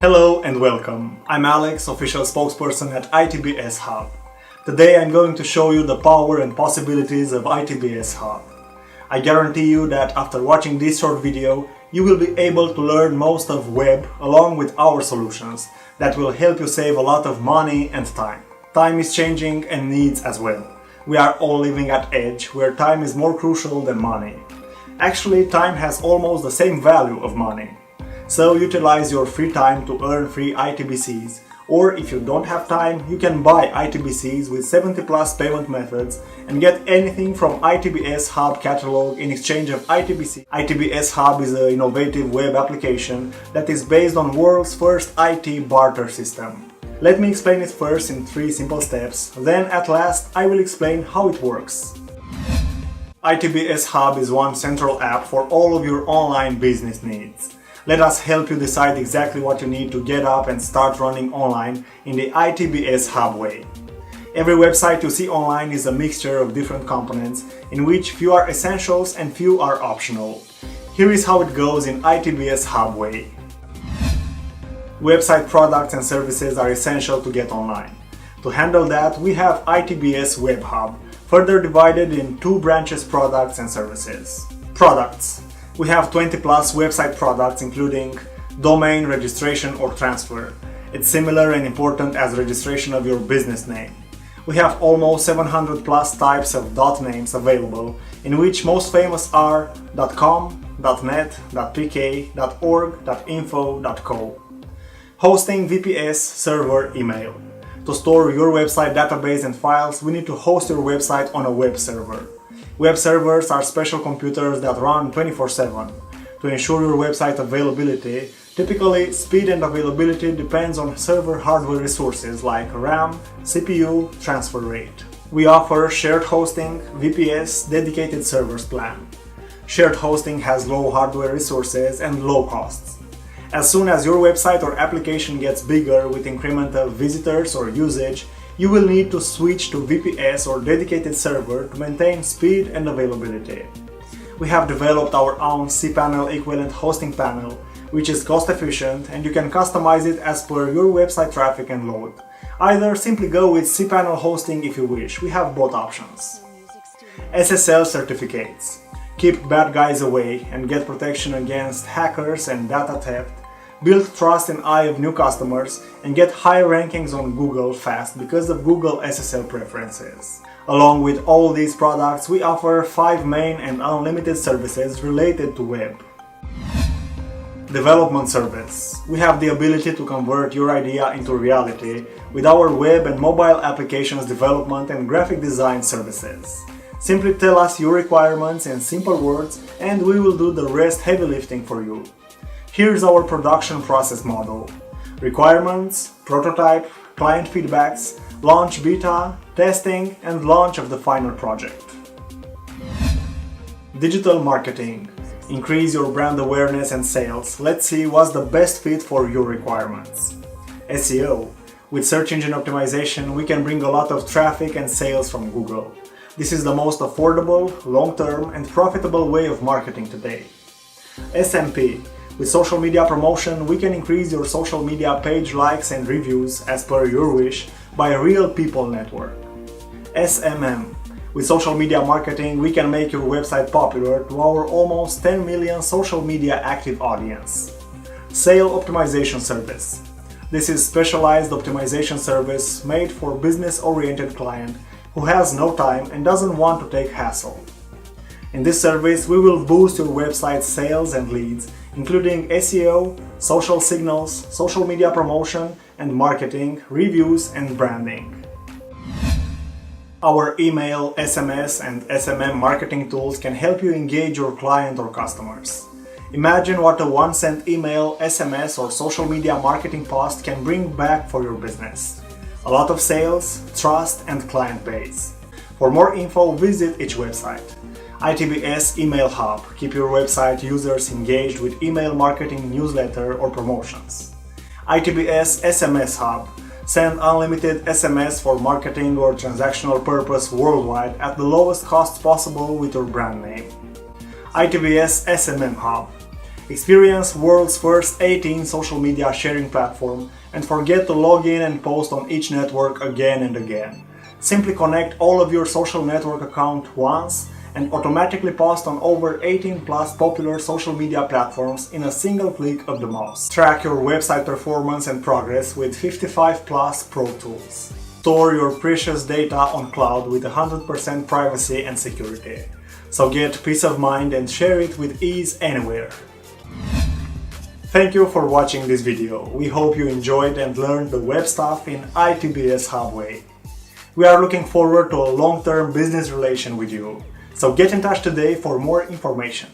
Hello and welcome. I'm Alex, official spokesperson at ITBS Hub. Today I'm going to show you the power and possibilities of ITBS Hub. I guarantee you that after watching this short video, you will be able to learn most of web along with our solutions that will help you save a lot of money and time. Time is changing and needs as well. We are all living at edge where time is more crucial than money. Actually, time has almost the same value of money. So utilize your free time to earn free ITBCs, or if you don't have time, you can buy ITBCs with 70 plus payment methods and get anything from ITBS Hub catalog in exchange of ITBC. ITBS Hub is an innovative web application that is based on world's first IT barter system. Let me explain it first in 3 simple steps, then at last I will explain how it works. ITBS Hub is one central app for all of your online business needs. Let us help you decide exactly what you need to get up and start running online in the ITBS Hub way. Every website you see online is a mixture of different components in which few are essentials and few are optional. Here is how it goes in ITBS Hub way. Website products and services are essential to get online. To handle that, we have ITBS Web Hub, further divided in 2 branches: products and services. Products. We have 20 plus website products including domain registration or transfer. It's similar and important as registration of your business name. We have almost 700 plus types of .names available, in which most famous are .com, .net, .pk, .org, .info, .co. Hosting, VPS, server, email. To store your website database and files, we need to host your website on a web server. Web servers are special computers that run 24/7. To ensure your website availability, typically speed and availability depends on server hardware resources like RAM, CPU, transfer rate. We offer shared hosting, VPS, dedicated servers plan. Shared hosting has low hardware resources and low costs. As soon as your website or application gets bigger with incremental visitors or usage, you will need to switch to VPS or dedicated server to maintain speed and availability. We have developed our own cPanel equivalent hosting panel, which is cost efficient, and you can customize it as per your website traffic and load. Either simply go with cPanel hosting if you wish. We have both options. SSL certificates. Keep bad guys away and get protection against hackers and data theft. Build trust in eye of new customers and get high rankings on Google fast because of Google SSL preferences. Along with all these products, we offer 5 main and unlimited services related to web. Development service. We have the ability to convert your idea into reality with our web and mobile applications development and graphic design services. Simply tell us your requirements in simple words and we will do the rest heavy lifting for you. Here's our production process model. Requirements, prototype, client feedbacks, launch beta, testing, and launch of the final project. Digital marketing. Increase your brand awareness and sales. Let's see what's the best fit for your requirements. SEO. With search engine optimization, we can bring a lot of traffic and sales from Google. This is the most affordable, long-term, and profitable way of marketing today. SMP. With social media promotion, we can increase your social media page likes and reviews as per your wish by a real people network. SMM. With social media marketing, we can make your website popular to our almost 10 million social media active audience. Sale optimization service. This is specialized optimization service made for business-oriented client who has no time and doesn't want to take hassle. In this service, we will boost your website's sales and leads, including SEO, social signals, social media promotion and marketing, reviews and branding. Our email, SMS and SMM marketing tools can help you engage your client or customers. Imagine what a 1-cent email, SMS or social media marketing post can bring back for your business. A lot of sales, trust and client base. For more info, visit each website. ITBS Email Hub. Keep your website users engaged with email marketing, newsletter or promotions. ITBS SMS Hub. Send unlimited SMS for marketing or transactional purpose worldwide at the lowest cost possible with your brand name. ITBS SMM Hub. Experience world's first 18 social media sharing platform and forget to log in and post on each network again and again. Simply connect all of your social network accounts once and automatically post on over 18 plus popular social media platforms in a single click of the mouse. Track your website performance and progress with 55 plus pro tools. Store your precious data on cloud with 100% privacy and security. So get peace of mind and share it with ease anywhere. Thank you for watching this video. We hope you enjoyed and learned the web stuff in ITBS Hub way. We are looking forward to a long-term business relation with you. So get in touch today for more information.